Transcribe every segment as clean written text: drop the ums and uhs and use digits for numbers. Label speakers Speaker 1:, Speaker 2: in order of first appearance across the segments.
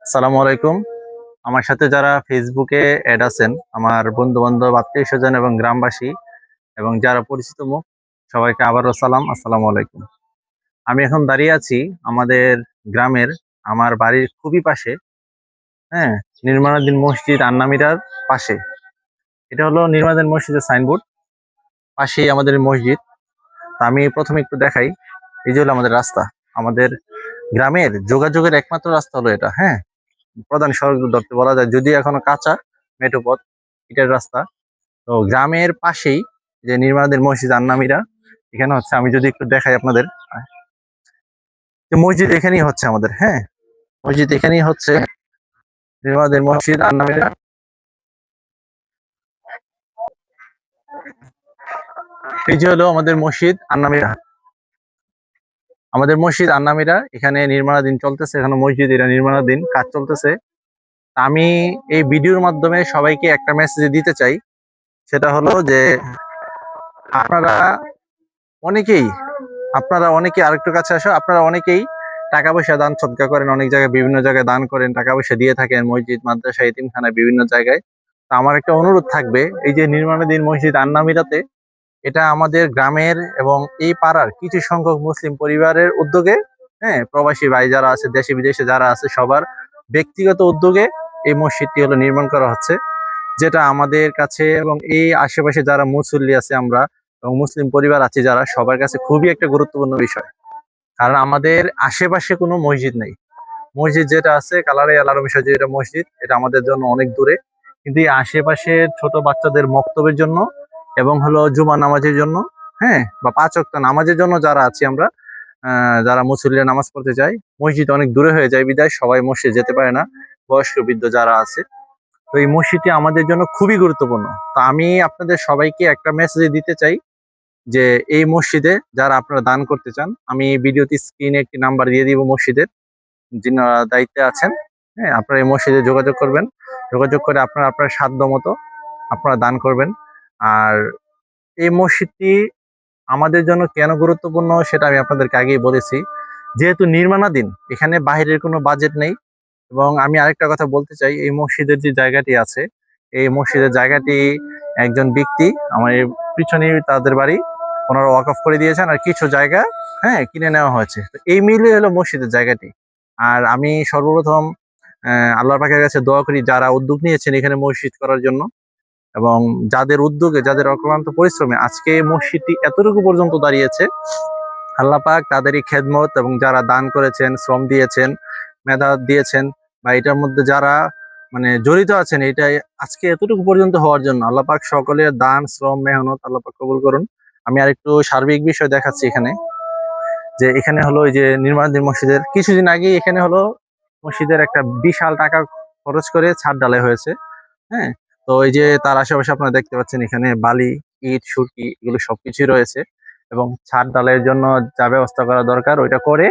Speaker 1: আসসালামু আলাইকুম। আমার সাথে যারা ফেসবুকে অ্যাড আছেন, আমার বন্ধু বান্ধব, আত্মীয় স্বজন এবং গ্রামবাসী এবং যারা পরিচিত মুখ, সবাইকে আবারও সালাম, আসসালামু আলাইকুম। আমি এখন দাঁড়িয়ে আছি আমাদের গ্রামের, আমার বাড়ির খুবই পাশে, হ্যাঁ, নির্মাণাধীন মসজিদ আন্নামিরার পাশে। এটা হলো নির্মাণাধীন মসজিদের সাইনবোর্ড, পাশেই আমাদের মসজিদ। তা আমি প্রথমে একটু দেখাই। এই যে হলো আমাদের রাস্তা। আমাদের গ্রামের যোগাযোগের একমাত্র রাস্তা হলো এটা, হ্যাঁ, প্রধান সড়ক ধরতে বলা যায়, যদি এখনো কাঁচা মেঠো পথ, ইটের রাস্তা। তো গ্রামের পাশেই যে নির্মাণাধীন মসজিদ আন্নামিরা, এখানে হচ্ছে, আমি যদি একটু দেখাই আপনাদের, যে মসজিদ এখানেই হচ্ছে আমাদের, হ্যাঁ, মসজিদ এখানেই হচ্ছে, নির্মাণাধীন মসজিদ আন্নামিরা। এই যে হলো আমাদের মসজিদ আন্নামিরা, আমাদের মসজিদ আন্নামিরা এখানে নির্মাণাধীন চলতেছে, এখানে মসজিদ এটা নির্মাণাধীন কাজ চলতেছে। আমি এই ভিডিওর মাধ্যমে সবাইকে একটা মেসেজ দিতে চাই, সেটা হলো যে আপনারা অনেকেই আপনারা অনেকে আরেকটু কাছে আসো, আপনারা অনেকেই টাকা পয়সা দান সদকা করেন, অনেক জায়গায় বিভিন্ন জায়গায় দান করেন, টাকা পয়সা দিয়ে থাকেন মসজিদ, মাদ্রাসা, এতিমখানায়, বিভিন্ন জায়গায়। তো আমার একটা অনুরোধ থাকবে, এই যে নির্মাণাধীন মসজিদ আন্নামিরাতে, এটা আমাদের গ্রামের এবং এই পাড়ার কিছু সংখ্যক মুসলিম পরিবারের উদ্যোগে, হ্যাঁ, প্রবাসী ভাই যারা আছে, দেশে বিদেশে যারা আছে, সবার ব্যক্তিগত উদ্যোগে এই মসজিদটি হলো নির্মাণ করা হচ্ছে। যেটা আমাদের কাছে এবং এই আশেপাশে যারা মুসল্লি আছে আমরা এবং মুসলিম পরিবার আছে যারা, সবার কাছে খুবই একটা গুরুত্বপূর্ণ বিষয়। কারণ আমাদের আশেপাশে কোনো মসজিদ নেই। মসজিদ যেটা আছে কালারে আলারম যেটা মসজিদ, এটা আমাদের জন্য অনেক দূরে। কিন্তু এই আশেপাশের ছোট বাচ্চাদের মক্তবের জন্য এবং হলো জুমা নামাজের জন্য, হ্যাঁ, বা 5 ওয়াক্ত নামাজের জন্য যারা আছি আমরা, যারা মুসল্লিরা নামাজ পড়তে যায়, মসজিদ অনেক দূরে হয়ে যায়, বিদায় সবাই মসজিদ যেতে পারে না, বয়স্ক বৃদ্ধ যারা আছে। তো এই মসজিদটি আমাদের জন্য খুবই গুরুত্বপূর্ণ। তো আমি আপনাদের সবাইকে একটা মেসেজ দিতে চাই, যে এই মসজিদে যারা আপনারা দান করতে চান, আমি ভিডিওতে স্ক্রিনে একটি নাম্বার দিয়ে দিব মসজিদের, যিনি দায়িত্বে আছেন, হ্যাঁ, আপনারা এই মসজিদে যোগাযোগ করবেন। যোগাযোগ করে আপনারা আপনার সাধ্য মতো আপনারা দান করবেন। আর এই মসজিদটি আমাদের জন্য কেন গুরুত্বপূর্ণ সেটা আমি আপনাদেরকে আগেই বলেছি। যেহেতু নির্মাণাধীন, এখানে বাহিরের কোনো বাজেট নেই। এবং আমি আরেকটা কথা বলতে চাই, এই মসজিদের যে জায়গাটি আছে, এই মসজিদের জায়গাটি একজন ব্যক্তি, আমার এই পিছনে তাদের বাড়ি, ওনারা ওয়াকফ করে দিয়েছেন, আর কিছু জায়গা, হ্যাঁ, কিনে নেওয়া হয়েছে। তো এই মিলে হলো মসজিদের জায়গাটি। আর আমি সর্বপ্রথম আল্লাহর পাকের কাছে দোয়া করি, যারা উদ্যোগ নিয়েছেন এখানে মসজিদ করার জন্য, এবং যাদের উদ্যোগে, যাদের অক্লান্ত পরিশ্রমে আজকে এই মসজিদটি এতটুকু পর্যন্ত দাঁড়িয়েছে, আল্লাহ পাক তাদেরই খেদমত, এবং যারা দান করেছেন, শ্রম দিয়েছেন, মেধা দিয়েছেন, বা এটার মধ্যে যারা মানে জড়িত আছেন, এটা আজকে এতটুকু পর্যন্ত হওয়ার জন্য আল্লাহ পাক সকলের দান, শ্রম, মেহনত আল্লাহ পাক কবুল করুন। আমি আরেকটু সার্বিক বিষয় দেখাচ্ছি এখানে, যে এখানে হলো এই যে নির্মাণাধীন মসজিদের কিছুদিন আগে এখানে হলো মসজিদের একটা বিশাল টাকা খরচ করে ছাদ ঢালাই হয়েছে, হ্যাঁ। তো এই যে তার আশেপাশে আপনারা দেখতে পাচ্ছেন, এখানে বালি, ইট, সুরকি, এগুলো সবকিছুই রয়েছে, এবং ছাদ ঢালাইয়ের জন্য যা ব্যবস্থা করা দরকার ওইটা করে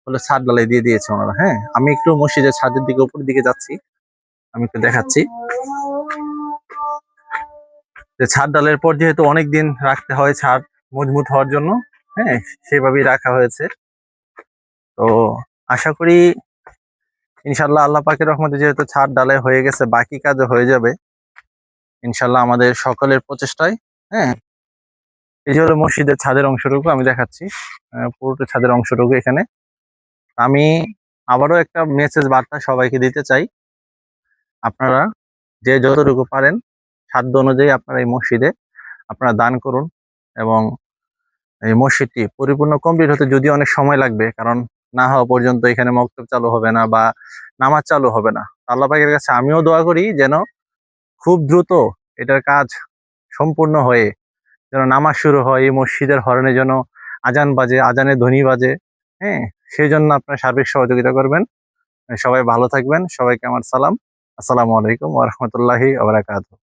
Speaker 1: হলো ছাদ ঢালাই দিয়ে দিয়েছে ওনারা, হ্যাঁ। আমি একটু মসজিদের ছাদের দিকে, উপরের দিকে যাচ্ছি, আমি একটু দেখাচ্ছি। যে ছাদ ঢালাইয়ের পর যেহেতু অনেক দিন রাখতে হয় ছাদ মজবুত হওয়ার জন্য, হ্যাঁ, সেভাবেই রাখা হয়েছে। তো আশা করি ইনশাল্লাহ আল্লাহ পাকের রহমতে যেহেতু ছাদ ঢালাই হয়ে গেছে, বাকি কাজও হয়ে যাবে ইনশাল্লাহ আমাদের সকলের প্রচেষ্টায়, হ্যাঁ। এই যে হলো মসজিদের ছাদের অংশটুকু আমি দেখাচ্ছি, পুরোটা ছাদের অংশটুকু এখানে। আমি আবারও একটা মেসেজ বার্তা সবাইকে দিতে চাই, আপনারা যে যতটুকু পারেন সাধ্য অনুযায়ী আপনারা এই মসজিদে আপনারা দান করুন। এবং এই মসজিদটি পরিপূর্ণ কমপ্লিট হতে যদিও অনেক সময় লাগবে, কারণ না হওয়া পর্যন্ত এখানে মক্তব চালু হবে না বা নামাজ চালু হবে না। আল্লাহ পাকের কাছে আমিও দোয়া করি যেন খুব দ্রুত এটার কাজ সম্পূর্ণ হয়ে যেন নামাজ শুরু হয়, এই মসজিদের হরনে যেন আজান বাজে, আজানের ধ্বনি বাজে, হ্যাঁ। সেই জন্য আপনার সার্বিক সহযোগিতা করবেন। সবাই ভালো থাকবেন, সবাইকে আমার সালাম, আসসালামু আলাইকুম ওয়া রাহমাতুল্লাহি ওয়া বারাকাতুহু।